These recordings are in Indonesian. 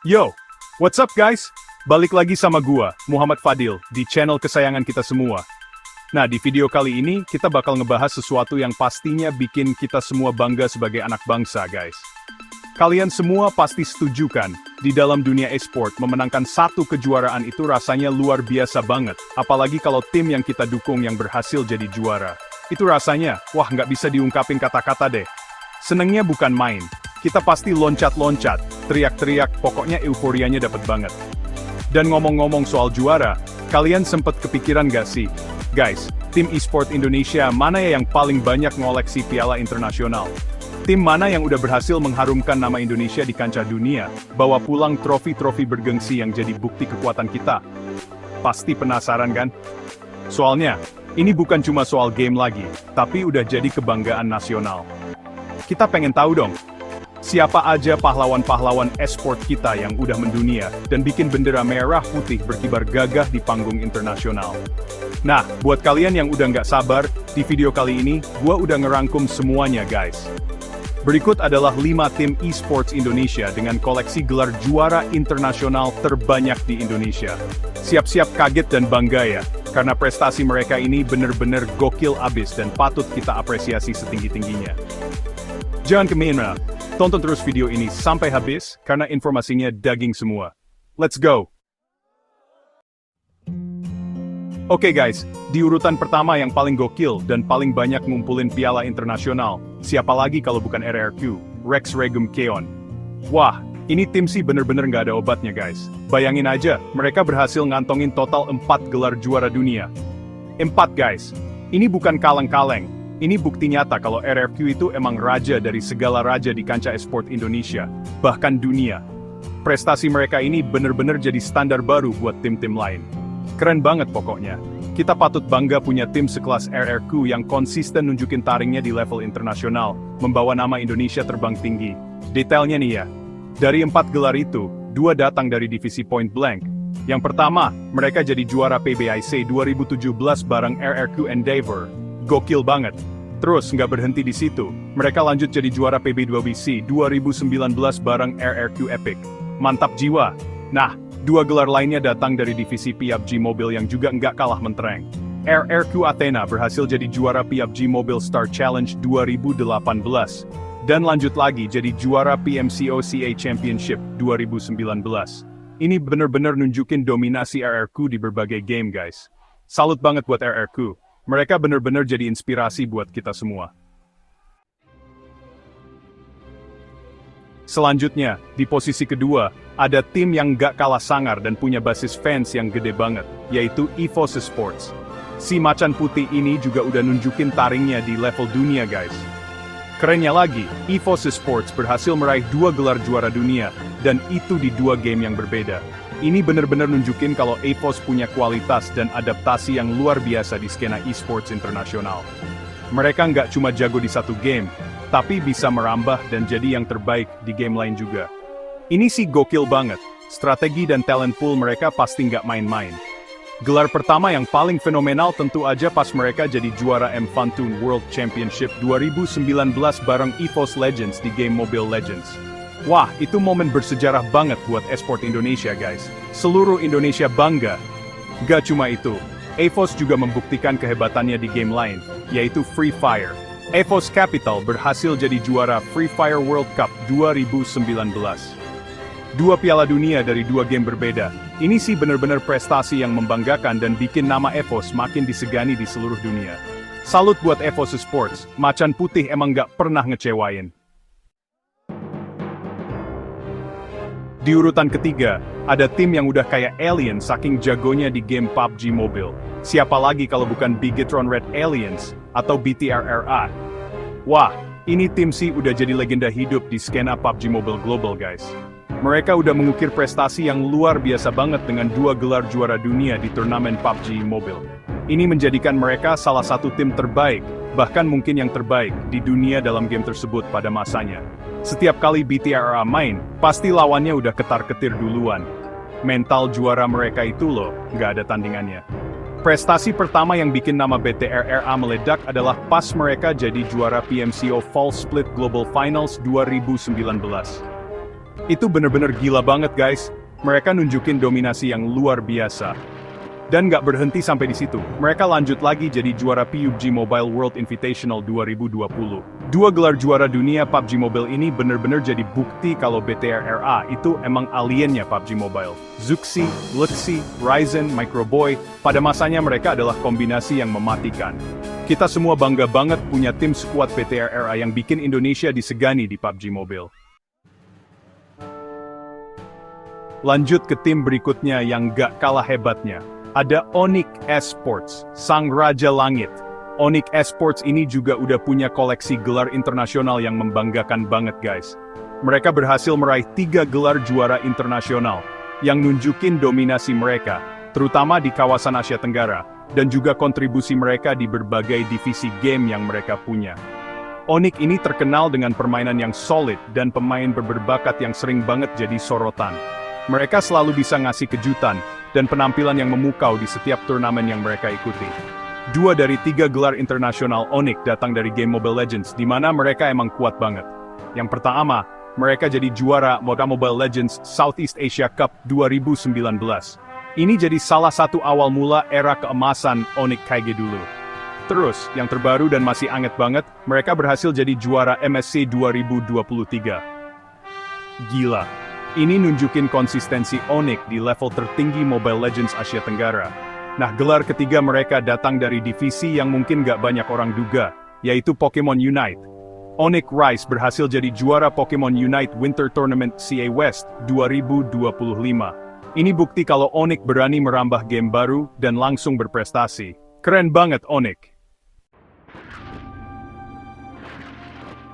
Yo, what's up guys? Balik lagi sama gua, Muhammad Fadil, di channel kesayangan kita semua. Nah, di video kali ini, kita bakal ngebahas sesuatu yang pastinya bikin kita semua bangga sebagai anak bangsa, guys. Kalian semua pasti setuju kan, di dalam dunia e-sport, memenangkan satu kejuaraan itu rasanya luar biasa banget, apalagi kalau tim yang kita dukung yang berhasil jadi juara. Itu rasanya, wah nggak bisa diungkapin kata-kata deh. Senengnya bukan main, kita pasti loncat-loncat, teriak-teriak, pokoknya euforianya dapet banget. Dan ngomong-ngomong soal juara, kalian sempet kepikiran gak sih? Guys, tim e-sport Indonesia mana ya yang paling banyak ngoleksi piala internasional? Tim mana yang udah berhasil mengharumkan nama Indonesia di kancah dunia, bawa pulang trofi-trofi bergengsi yang jadi bukti kekuatan kita? Pasti penasaran kan? Soalnya, ini bukan cuma soal game lagi, tapi udah jadi kebanggaan nasional. Kita pengen tahu dong, siapa aja pahlawan-pahlawan e-sport kita yang udah mendunia, dan bikin bendera merah putih berkibar gagah di panggung internasional. Nah, buat kalian yang udah nggak sabar, di video kali ini, gua udah ngerangkum semuanya guys. Berikut adalah 5 tim e-sports Indonesia dengan koleksi gelar juara internasional terbanyak di Indonesia. Siap-siap kaget dan bangga ya, karena prestasi mereka ini bener-bener gokil abis dan patut kita apresiasi setinggi-tingginya. Jangan kemana, tonton terus video ini sampai habis, karena informasinya daging semua. Let's go! Oke guys, di urutan pertama yang paling gokil dan paling banyak ngumpulin piala internasional, siapa lagi kalau bukan RRQ, Rex Regum Keon. Wah, ini tim sih bener-bener nggak ada obatnya guys. Bayangin aja, mereka berhasil ngantongin total 4 gelar juara dunia. 4 guys, ini bukan kaleng-kaleng, ini bukti nyata kalau RRQ itu emang raja dari segala raja di kancah e-sport Indonesia, bahkan dunia. Prestasi mereka ini bener-bener jadi standar baru buat tim-tim lain. Keren banget pokoknya. Kita patut bangga punya tim sekelas RRQ yang konsisten nunjukin taringnya di level internasional, membawa nama Indonesia terbang tinggi. Detailnya nih ya, dari 4 gelar itu, 2 datang dari divisi Point Blank. Yang pertama, mereka jadi juara PBIC 2017 bareng RRQ Endeavor. Gokil banget. Terus nggak berhenti di situ, mereka lanjut jadi juara PB2BC 2019 bareng RRQ Epic. Mantap jiwa. Nah, 2 gelar lainnya datang dari divisi PUBG Mobile yang juga nggak kalah mentereng. RRQ Athena berhasil jadi juara PUBG Mobile Star Challenge 2018. Dan lanjut lagi jadi juara PMCOCA Championship 2019. Ini bener-bener nunjukin dominasi RRQ di berbagai game guys. Salut banget buat RRQ. Mereka bener-bener jadi inspirasi buat kita semua. Selanjutnya, di posisi kedua, ada tim yang gak kalah sangar dan punya basis fans yang gede banget, yaitu EVOS Esports. Si macan putih ini juga udah nunjukin taringnya di level dunia guys. Kerennya lagi, EVOS Esports berhasil meraih 2 gelar juara dunia, dan itu di 2 game yang berbeda. Ini bener-bener nunjukin kalau EVOS punya kualitas dan adaptasi yang luar biasa di skena e-sports internasional. Mereka nggak cuma jago di satu game, tapi bisa merambah dan jadi yang terbaik di game lain juga. Ini sih gokil banget, strategi dan talent pool mereka pasti nggak main-main. Gelar pertama yang paling fenomenal tentu aja pas mereka jadi juara M-Fantoon World Championship 2019 bareng EVOS Legends di game Mobile Legends. Wah, itu momen bersejarah banget buat e-sport Indonesia guys. Seluruh Indonesia bangga. Gak cuma itu, EVOS juga membuktikan kehebatannya di game lain, yaitu Free Fire. EVOS Capital berhasil jadi juara Free Fire World Cup 2019. 2 piala dunia dari 2 game berbeda. Ini sih bener-bener prestasi yang membanggakan dan bikin nama EVOS makin disegani di seluruh dunia. Salut buat EVOS Esports, macan putih emang gak pernah ngecewain. Di urutan ketiga, ada tim yang udah kayak alien saking jagonya di game PUBG Mobile. Siapa lagi kalau bukan Bigetron Red Aliens, atau BTRRA. Wah, ini tim sih udah jadi legenda hidup di skena PUBG Mobile Global guys. Mereka udah mengukir prestasi yang luar biasa banget dengan 2 gelar juara dunia di turnamen PUBG Mobile. Ini menjadikan mereka salah satu tim terbaik, bahkan mungkin yang terbaik di dunia dalam game tersebut pada masanya. Setiap kali BTRRA main, pasti lawannya udah ketar-ketir duluan. Mental juara mereka itu loh, nggak ada tandingannya. Prestasi pertama yang bikin nama BTRRA meledak adalah pas mereka jadi juara PMCO Fall Split Global Finals 2019. Itu bener-bener gila banget guys. Mereka nunjukin dominasi yang luar biasa. Dan nggak berhenti sampai di situ. Mereka lanjut lagi jadi juara PUBG Mobile World Invitational 2020. Dua gelar juara dunia PUBG Mobile ini bener-bener jadi bukti kalau BTRRA itu emang aliennya PUBG Mobile. Zuxi, Luxi, Ryzen, Microboy, pada masanya mereka adalah kombinasi yang mematikan. Kita semua bangga banget punya tim skuad BTRRA yang bikin Indonesia disegani di PUBG Mobile. Lanjut ke tim berikutnya yang gak kalah hebatnya. Ada Onyx Esports, Sang Raja Langit. Onyx Esports ini juga udah punya koleksi gelar internasional yang membanggakan banget guys. Mereka berhasil meraih 3 gelar juara internasional, yang nunjukin dominasi mereka, terutama di kawasan Asia Tenggara, dan juga kontribusi mereka di berbagai divisi game yang mereka punya. Onyx ini terkenal dengan permainan yang solid dan pemain berbakat yang sering banget jadi sorotan. Mereka selalu bisa ngasih kejutan, dan penampilan yang memukau di setiap turnamen yang mereka ikuti. 2 dari 3 gelar internasional Onyx datang dari game Mobile Legends, di mana mereka emang kuat banget. Yang pertama, mereka jadi juara Mobile Legends Southeast Asia Cup 2019. Ini jadi salah satu awal mula era keemasan Onyx KG dulu. Terus, yang terbaru dan masih anget banget, mereka berhasil jadi juara MSC 2023. Gila. Ini nunjukin konsistensi Onyx di level tertinggi Mobile Legends Asia Tenggara. Nah, gelar ketiga mereka datang dari divisi yang mungkin gak banyak orang duga, yaitu Pokemon Unite. Onyx Rise berhasil jadi juara Pokemon Unite Winter Tournament CA West 2025. Ini bukti kalau Onyx berani merambah game baru dan langsung berprestasi. Keren banget Onyx.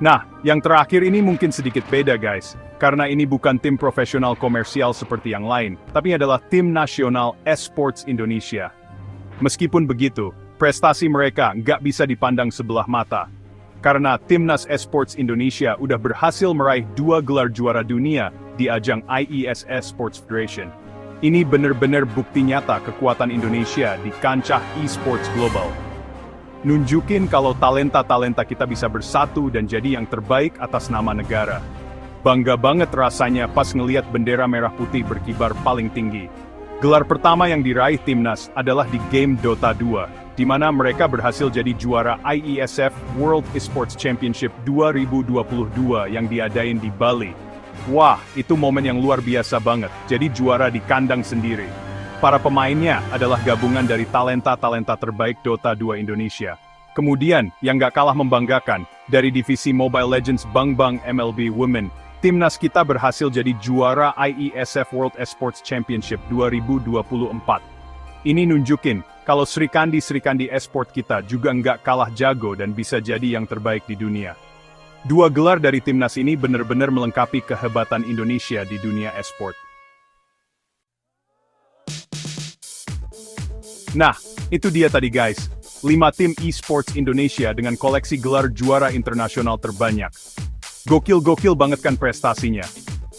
Nah, yang terakhir ini mungkin sedikit beda guys, karena ini bukan tim profesional komersial seperti yang lain, tapi adalah tim nasional esports Indonesia. Meskipun begitu, prestasi mereka nggak bisa dipandang sebelah mata. Karena Timnas Esports Indonesia udah berhasil meraih 2 gelar juara dunia di ajang IESS Sports Federation. Ini bener-bener bukti nyata kekuatan Indonesia di kancah esports global. Nunjukin kalau talenta-talenta kita bisa bersatu dan jadi yang terbaik atas nama negara. Bangga banget rasanya pas ngeliat bendera merah putih berkibar paling tinggi. Gelar pertama yang diraih Timnas adalah di game Dota 2, di mana mereka berhasil jadi juara IESF World Esports Championship 2022 yang diadain di Bali. Wah, itu momen yang luar biasa banget, jadi juara di kandang sendiri. Para pemainnya adalah gabungan dari talenta-talenta terbaik Dota 2 Indonesia. Kemudian, yang gak kalah membanggakan, dari divisi Mobile Legends Bang MLB Women, Timnas kita berhasil jadi juara IESF World Esports Championship 2024. Ini nunjukin, kalau Sri Kandi Esport kita juga nggak kalah jago dan bisa jadi yang terbaik di dunia. 2 gelar dari Timnas ini benar-benar melengkapi kehebatan Indonesia di dunia esport. Nah, itu dia tadi guys, 5 tim esports Indonesia dengan koleksi gelar juara internasional terbanyak. Gokil-gokil banget kan prestasinya.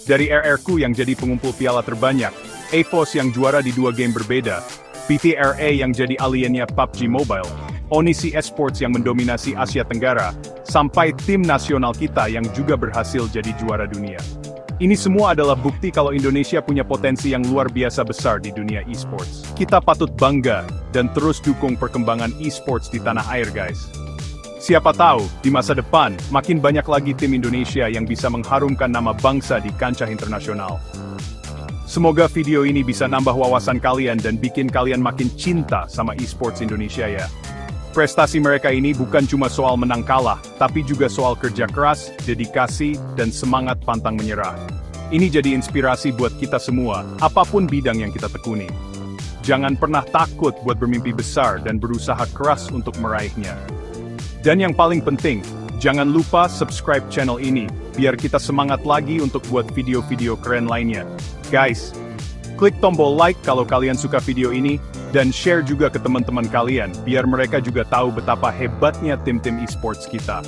Dari RRQ yang jadi pengumpul piala terbanyak, EVOS yang juara di 2 game berbeda, BTRA yang jadi aliennya PUBG Mobile, Onyx Esports yang mendominasi Asia Tenggara, sampai tim nasional kita yang juga berhasil jadi juara dunia. Ini semua adalah bukti kalau Indonesia punya potensi yang luar biasa besar di dunia esports. Kita patut bangga dan terus dukung perkembangan esports di tanah air guys. Siapa tahu, di masa depan, makin banyak lagi tim Indonesia yang bisa mengharumkan nama bangsa di kancah internasional. Semoga video ini bisa nambah wawasan kalian dan bikin kalian makin cinta sama esports Indonesia ya. Prestasi mereka ini bukan cuma soal menang kalah, tapi juga soal kerja keras, dedikasi, dan semangat pantang menyerah. Ini jadi inspirasi buat kita semua, apapun bidang yang kita tekuni. Jangan pernah takut buat bermimpi besar dan berusaha keras untuk meraihnya. Dan yang paling penting, jangan lupa subscribe channel ini, biar kita semangat lagi untuk buat video-video keren lainnya. Guys, klik tombol like kalau kalian suka video ini, dan share juga ke teman-teman kalian, biar mereka juga tahu betapa hebatnya tim-tim esports kita.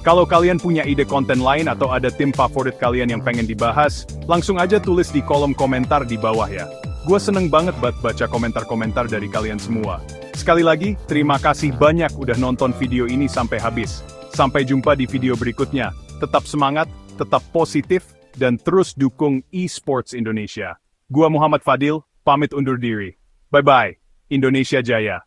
Kalau kalian punya ide konten lain atau ada tim favorit kalian yang pengen dibahas, langsung aja tulis di kolom komentar di bawah ya. Gue seneng banget buat baca komentar-komentar dari kalian semua. Sekali lagi, terima kasih banyak udah nonton video ini sampai habis. Sampai jumpa di video berikutnya. Tetap semangat, tetap positif, dan terus dukung e-sports Indonesia. Gua Muhammad Fadil, pamit undur diri. Bye-bye, Indonesia Jaya.